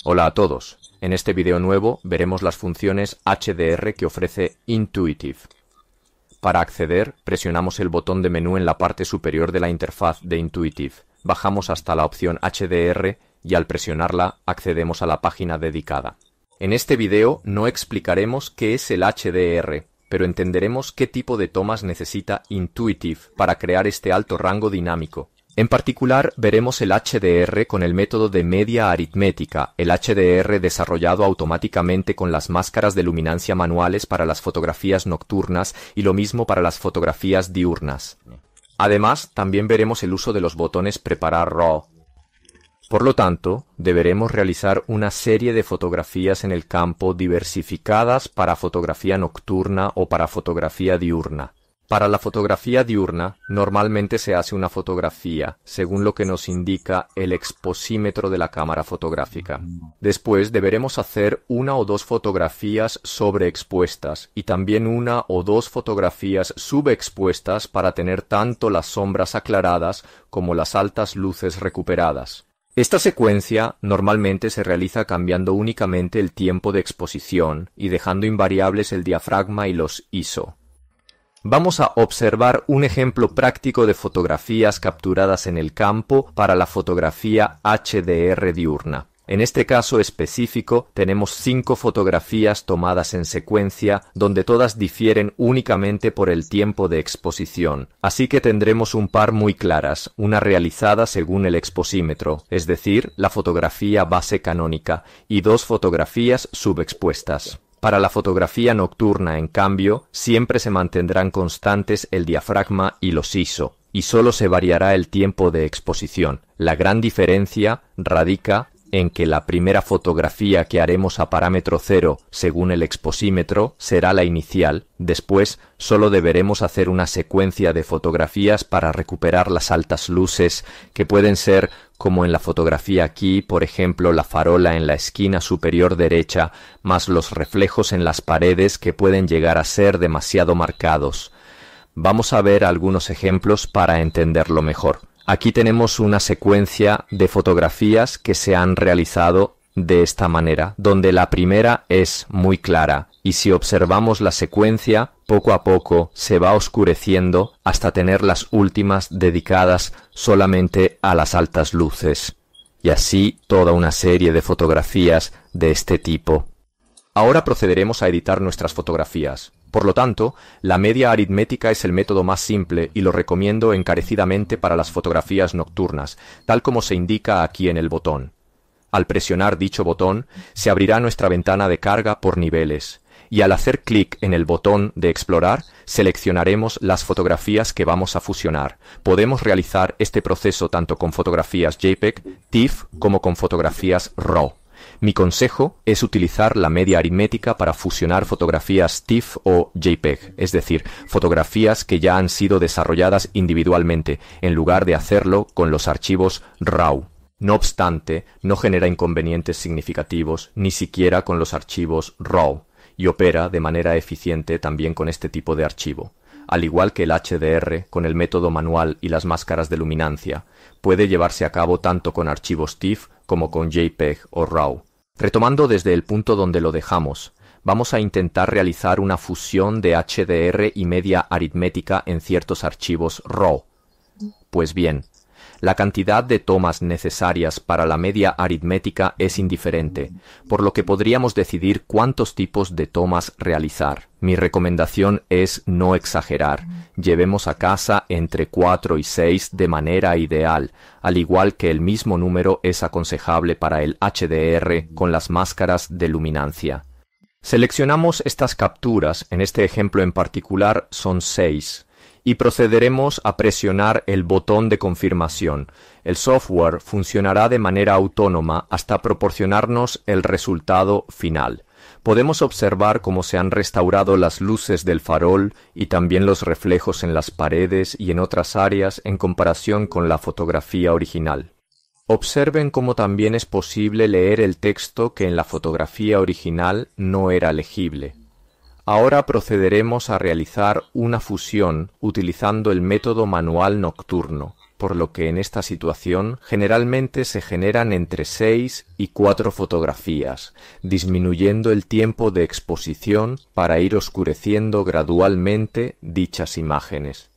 Hola a todos. En este video nuevo veremos las funciones HDR que ofrece Intuitive. Para acceder, presionamos el botón de menú en la parte superior de la interfaz de Intuitive. Bajamos hasta la opción HDR y al presionarla accedemos a la página dedicada. En este video no explicaremos qué es el HDR, pero entenderemos qué tipo de tomas necesita Intuitive para crear este alto rango dinámico. En particular, veremos el HDR con el método de media aritmética, el HDR desarrollado automáticamente con las máscaras de luminancia manuales para las fotografías nocturnas y lo mismo para las fotografías diurnas. Además, también veremos el uso de los botones Preparar RAW. Por lo tanto, deberemos realizar una serie de fotografías en el campo diversificadas para fotografía nocturna o para fotografía diurna. Para la fotografía diurna, normalmente se hace una fotografía, según lo que nos indica el exposímetro de la cámara fotográfica. Después deberemos hacer una o dos fotografías sobreexpuestas y también una o dos fotografías subexpuestas para tener tanto las sombras aclaradas como las altas luces recuperadas. Esta secuencia normalmente se realiza cambiando únicamente el tiempo de exposición y dejando invariables el diafragma y los ISO. Vamos a observar un ejemplo práctico de fotografías capturadas en el campo para la fotografía HDR diurna. En este caso específico tenemos 5 fotografías tomadas en secuencia donde todas difieren únicamente por el tiempo de exposición. Así que tendremos un par muy claras, una realizada según el exposímetro, es decir, la fotografía base canónica, y 2 fotografías subexpuestas. Para la fotografía nocturna, en cambio, siempre se mantendrán constantes el diafragma y los ISO, y solo se variará el tiempo de exposición. La gran diferencia radica en que la primera fotografía que haremos a parámetro cero, según el exposímetro, será la inicial. Después, solo deberemos hacer una secuencia de fotografías para recuperar las altas luces, que pueden ser, como en la fotografía aquí, por ejemplo, la farola en la esquina superior derecha, más los reflejos en las paredes que pueden llegar a ser demasiado marcados. Vamos a ver algunos ejemplos para entenderlo mejor. Aquí tenemos una secuencia de fotografías que se han realizado de esta manera, donde la primera es muy clara, y si observamos la secuencia, poco a poco se va oscureciendo hasta tener las últimas dedicadas solamente a las altas luces. Y así toda una serie de fotografías de este tipo. Ahora procederemos a editar nuestras fotografías. Por lo tanto, la media aritmética es el método más simple y lo recomiendo encarecidamente para las fotografías nocturnas, tal como se indica aquí en el botón. Al presionar dicho botón, se abrirá nuestra ventana de carga por niveles, y al hacer clic en el botón de explorar, seleccionaremos las fotografías que vamos a fusionar. Podemos realizar este proceso tanto con fotografías JPEG, TIFF como con fotografías RAW. Mi consejo es utilizar la media aritmética para fusionar fotografías TIFF o JPEG, es decir, fotografías que ya han sido desarrolladas individualmente, en lugar de hacerlo con los archivos RAW. No obstante, no genera inconvenientes significativos, ni siquiera con los archivos RAW, y opera de manera eficiente también con este tipo de archivo. Al igual que el HDR, con el método manual y las máscaras de luminancia, puede llevarse a cabo tanto con archivos TIFF como con JPEG o RAW. Retomando desde el punto donde lo dejamos, vamos a intentar realizar una fusión de HDR y media aritmética en ciertos archivos RAW. Pues bien, la cantidad de tomas necesarias para la media aritmética es indiferente, por lo que podríamos decidir cuántos tipos de tomas realizar. Mi recomendación es no exagerar. Llevemos a casa entre 4 y 6 de manera ideal, al igual que el mismo número es aconsejable para el HDR con las máscaras de luminancia. Seleccionamos estas capturas, en este ejemplo en particular son 6. Y procederemos a presionar el botón de confirmación. El software funcionará de manera autónoma hasta proporcionarnos el resultado final. Podemos observar cómo se han restaurado las luces del farol y también los reflejos en las paredes y en otras áreas en comparación con la fotografía original. Observen cómo también es posible leer el texto que en la fotografía original no era legible. Ahora procederemos a realizar una fusión utilizando el método manual nocturno. por lo que en esta situación generalmente se generan entre 6 y 4 fotografías, disminuyendo el tiempo de exposición para ir oscureciendo gradualmente dichas imágenes.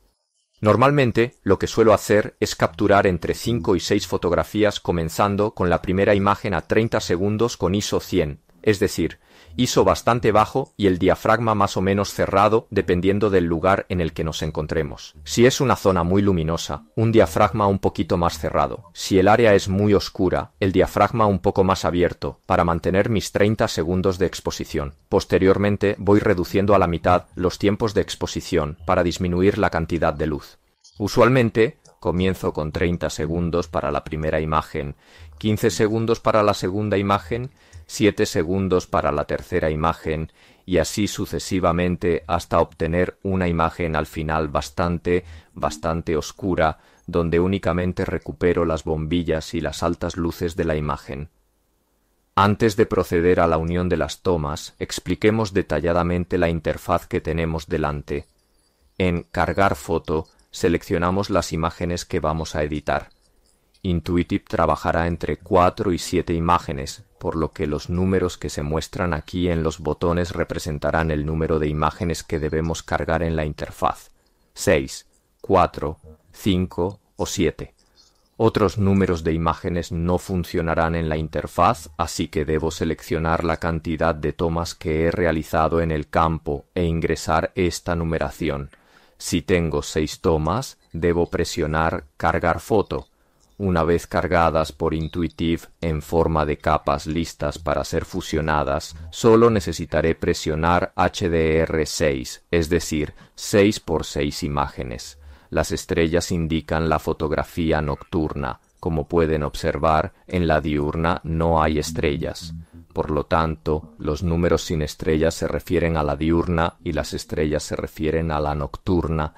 Normalmente, lo que suelo hacer es capturar entre 5 y 6 fotografías comenzando con la primera imagen a 30 segundos con ISO 100, es decir, ISO bastante bajo y el diafragma más o menos cerrado dependiendo del lugar en el que nos encontremos. Si es una zona muy luminosa, un diafragma un poquito más cerrado. Si el área es muy oscura, el diafragma un poco más abierto para mantener mis 30 segundos de exposición. Posteriormente voy reduciendo a la mitad los tiempos de exposición para disminuir la cantidad de luz. Usualmente comienzo con 30 segundos para la primera imagen, 15 segundos para la segunda imagen, 7 segundos para la tercera imagen y así sucesivamente hasta obtener una imagen al final bastante oscura, donde únicamente recupero las bombillas y las altas luces de la imagen. Antes de proceder a la unión de las tomas, expliquemos detalladamente la interfaz que tenemos delante. En Cargar foto seleccionamos las imágenes que vamos a editar. Intuitive trabajará entre 4 y 7 imágenes, por lo que los números que se muestran aquí en los botones representarán el número de imágenes que debemos cargar en la interfaz: 6, 4, 5 o 7. Otros números de imágenes no funcionarán en la interfaz, así que debo seleccionar la cantidad de tomas que he realizado en el campo e ingresar esta numeración. Si tengo 6 tomas, debo presionar Cargar foto. Una vez cargadas por Intuitive en forma de capas listas para ser fusionadas, solo necesitaré presionar HDR6, es decir, 6 por 6 imágenes. Las estrellas indican la fotografía nocturna. Como pueden observar, en la diurna no hay estrellas. Por lo tanto, los números sin estrellas se refieren a la diurna y las estrellas se refieren a la nocturna.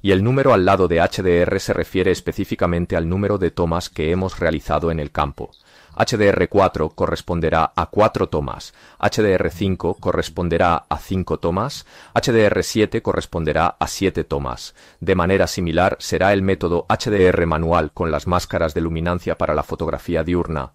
Y el número al lado de HDR se refiere específicamente al número de tomas que hemos realizado en el campo. HDR4 corresponderá a 4 tomas, HDR5 corresponderá a 5 tomas, HDR7 corresponderá a 7 tomas. De manera similar será el método HDR manual con las máscaras de luminancia para la fotografía diurna.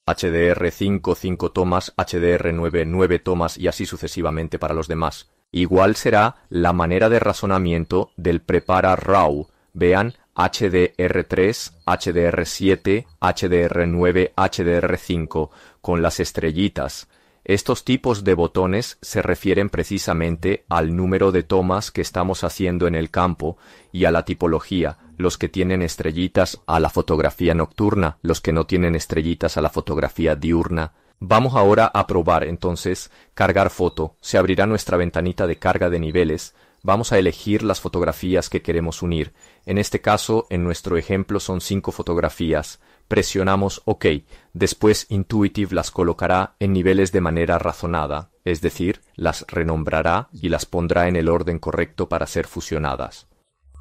HDR5 5 tomas, HDR9 9 tomas y así sucesivamente para los demás. Igual será la manera de razonamiento del Prepara RAW. Vean HDR3, HDR7, HDR9, HDR5 con las estrellitas. Estos tipos de botones se refieren precisamente al número de tomas que estamos haciendo en el campo y a la tipología. Los que tienen estrellitas a la fotografía nocturna, los que no tienen estrellitas a la fotografía diurna. Vamos ahora a probar entonces Cargar foto. Se abrirá nuestra ventanita de carga de niveles. Vamos a elegir las fotografías que queremos unir. En este caso, en nuestro ejemplo son 5 fotografías. Presionamos OK. Después Intuitive las colocará en niveles de manera razonada, es decir, las renombrará y las pondrá en el orden correcto para ser fusionadas.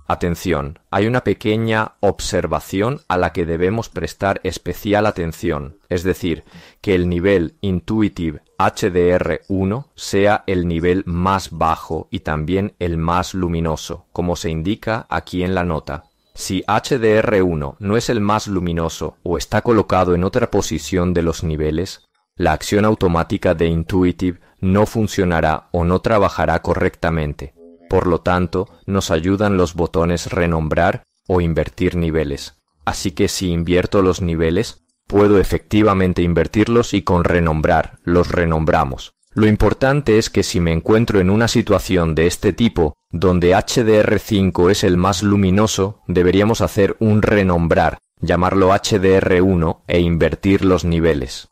Atención, hay una pequeña observación a la que debemos prestar especial atención, es decir, que el nivel Intuitive HDR1 sea el nivel más bajo y también el más luminoso, como se indica aquí en la nota. Si HDR1 no es el más luminoso o está colocado en otra posición de los niveles, la acción automática de Intuitive no funcionará o no trabajará correctamente. Por lo tanto, nos ayudan los botones Renombrar o Invertir niveles. Así que si invierto los niveles, puedo efectivamente invertirlos y con Renombrar los renombramos. Lo importante es que si me encuentro en una situación de este tipo, donde HDR5 es el más luminoso, deberíamos hacer un Renombrar, llamarlo HDR1 e invertir los niveles.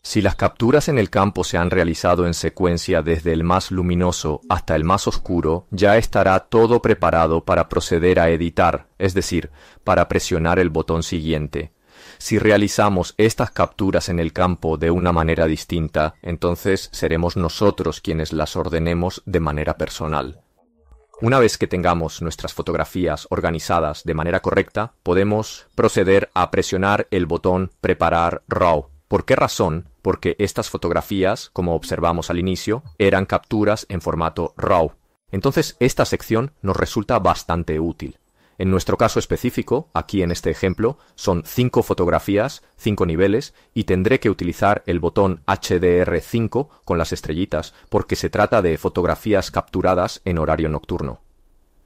Si las capturas en el campo se han realizado en secuencia desde el más luminoso hasta el más oscuro, ya estará todo preparado para proceder a editar, es decir, para presionar el botón siguiente. Si realizamos estas capturas en el campo de una manera distinta, entonces seremos nosotros quienes las ordenemos de manera personal. Una vez que tengamos nuestras fotografías organizadas de manera correcta, podemos proceder a presionar el botón Preparar RAW. ¿Por qué razón? Porque estas fotografías, como observamos al inicio, eran capturas en formato RAW. Entonces esta sección nos resulta bastante útil. En nuestro caso específico, aquí en este ejemplo, son 5 fotografías, 5 niveles, y tendré que utilizar el botón HDR5 con las estrellitas, porque se trata de fotografías capturadas en horario nocturno.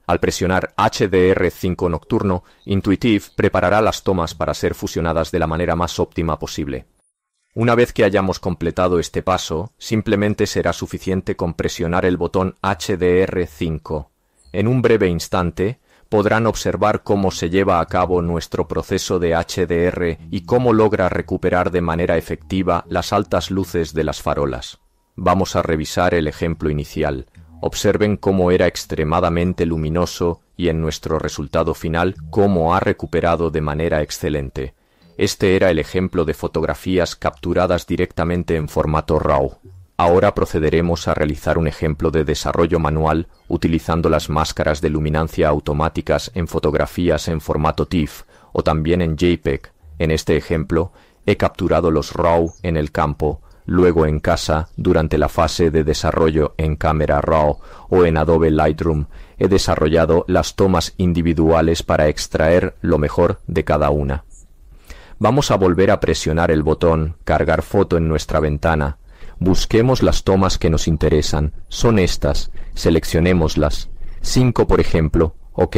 Al presionar HDR5 nocturno, Intuitive preparará las tomas para ser fusionadas de la manera más óptima posible. Una vez que hayamos completado este paso, simplemente será suficiente con presionar el botón HDR5. En un breve instante, podrán observar cómo se lleva a cabo nuestro proceso de HDR y cómo logra recuperar de manera efectiva las altas luces de las farolas. Vamos a revisar el ejemplo inicial. Observen cómo era extremadamente luminoso y en nuestro resultado final cómo ha recuperado de manera excelente. Este era el ejemplo de fotografías capturadas directamente en formato RAW. Ahora procederemos a realizar un ejemplo de desarrollo manual utilizando las máscaras de luminancia automáticas en fotografías en formato TIFF o también en JPEG. En este ejemplo, he capturado los RAW en el campo, luego en casa, durante la fase de desarrollo en cámara RAW o en Adobe Lightroom, he desarrollado las tomas individuales para extraer lo mejor de cada una. Vamos a volver a presionar el botón Cargar foto en nuestra ventana. Busquemos las tomas que nos interesan. Son estas. Seleccionémoslas. 5, por ejemplo. OK.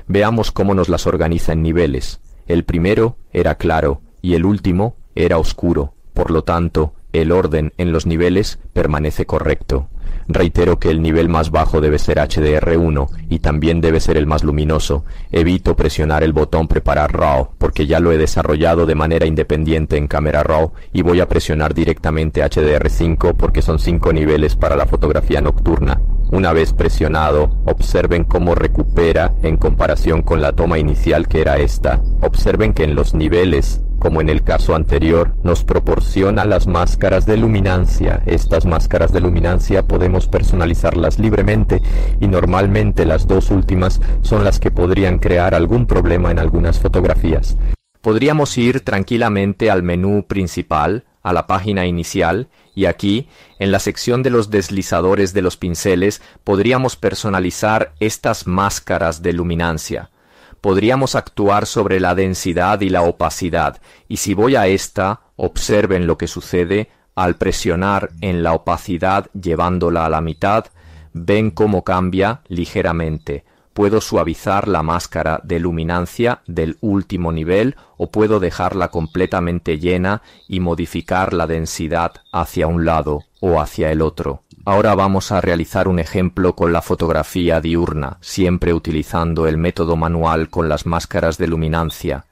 Veamos cómo nos las organiza en niveles. El primero era claro y el último era oscuro. Por lo tanto, el orden en los niveles permanece correcto. Reitero que el nivel más bajo debe ser HDR1 y también debe ser el más luminoso. Evito presionar el botón Preparar RAW porque ya lo he desarrollado de manera independiente en cámara RAW y voy a presionar directamente HDR5 porque son 5 niveles para la fotografía nocturna. Una vez presionado, observen cómo recupera en comparación con la toma inicial que era esta. Observen que en los niveles, como en el caso anterior, nos proporciona las máscaras de luminancia. Estas máscaras de luminancia podemos personalizarlas libremente y normalmente las dos últimas son las que podrían crear algún problema en algunas fotografías. Podríamos ir tranquilamente al menú principal, a la página inicial, y aquí, en la sección de los deslizadores de los pinceles, podríamos personalizar estas máscaras de luminancia. Podríamos actuar sobre la densidad y la opacidad, y si voy a esta, observen lo que sucede al presionar en la opacidad llevándola a la mitad, ven cómo cambia ligeramente. Puedo suavizar la máscara de luminancia del último nivel o puedo dejarla completamente llena y modificar la densidad hacia un lado o hacia el otro. Ahora vamos a realizar un ejemplo con la fotografía diurna, siempre utilizando el método manual con las máscaras de luminancia.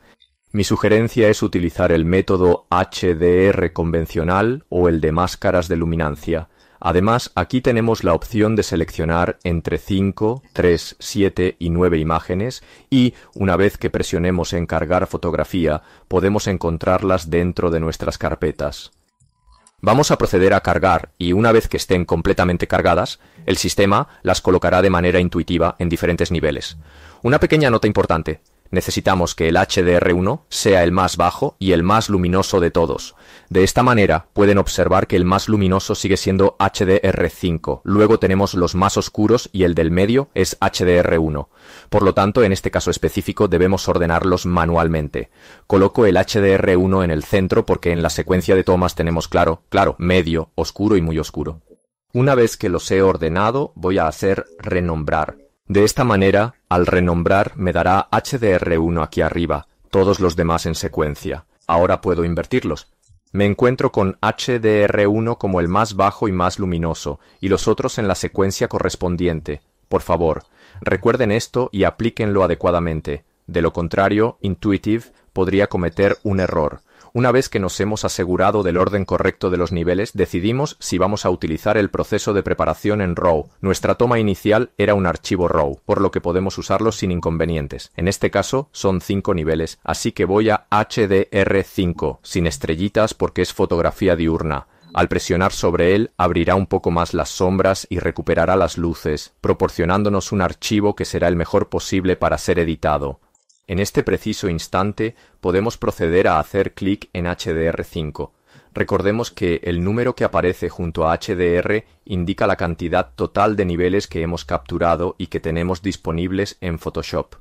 Mi sugerencia es utilizar el método HDR convencional o el de máscaras de luminancia. Además, aquí tenemos la opción de seleccionar entre 5, 3, 7 y 9 imágenes y, una vez que presionemos en Cargar fotografía, podemos encontrarlas dentro de nuestras carpetas. Vamos a proceder a cargar y una vez que estén completamente cargadas, el sistema las colocará de manera intuitiva en diferentes niveles. Una pequeña nota importante. Necesitamos que el HDR1 sea el más bajo y el más luminoso de todos. De esta manera pueden observar que el más luminoso sigue siendo HDR5. Luego tenemos los más oscuros y el del medio es HDR1. Por lo tanto, en este caso específico debemos ordenarlos manualmente. Coloco el HDR1 en el centro porque en la secuencia de tomas tenemos claro, medio, oscuro y muy oscuro. Una vez que los he ordenado, voy a hacer renombrar. De esta manera, al renombrar me dará HDR1 aquí arriba, todos los demás en secuencia. Ahora puedo invertirlos. Me encuentro con HDR1 como el más bajo y más luminoso, y los otros en la secuencia correspondiente. Por favor, recuerden esto y aplíquenlo adecuadamente. De lo contrario, Intuitive podría cometer un error. Una vez que nos hemos asegurado del orden correcto de los niveles, decidimos si vamos a utilizar el proceso de preparación en RAW. Nuestra toma inicial era un archivo RAW, por lo que podemos usarlo sin inconvenientes. En este caso son 5 niveles, así que voy a HDR5, sin estrellitas porque es fotografía diurna. Al presionar sobre él, abrirá un poco más las sombras y recuperará las luces, proporcionándonos un archivo que será el mejor posible para ser editado. En este preciso instante podemos proceder a hacer clic en HDR5. Recordemos que el número que aparece junto a HDR indica la cantidad total de niveles que hemos capturado y que tenemos disponibles en Photoshop.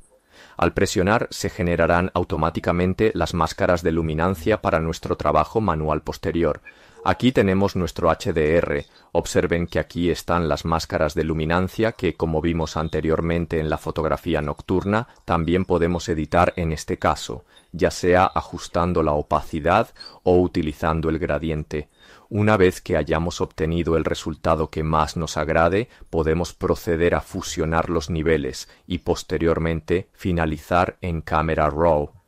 Al presionar se generarán automáticamente las máscaras de luminancia para nuestro trabajo manual posterior. Aquí tenemos nuestro HDR. Observen que aquí están las máscaras de luminancia que, como vimos anteriormente en la fotografía nocturna, también podemos editar en este caso, ya sea ajustando la opacidad o utilizando el gradiente. Una vez que hayamos obtenido el resultado que más nos agrade, podemos proceder a fusionar los niveles y posteriormente finalizar en Camera Raw.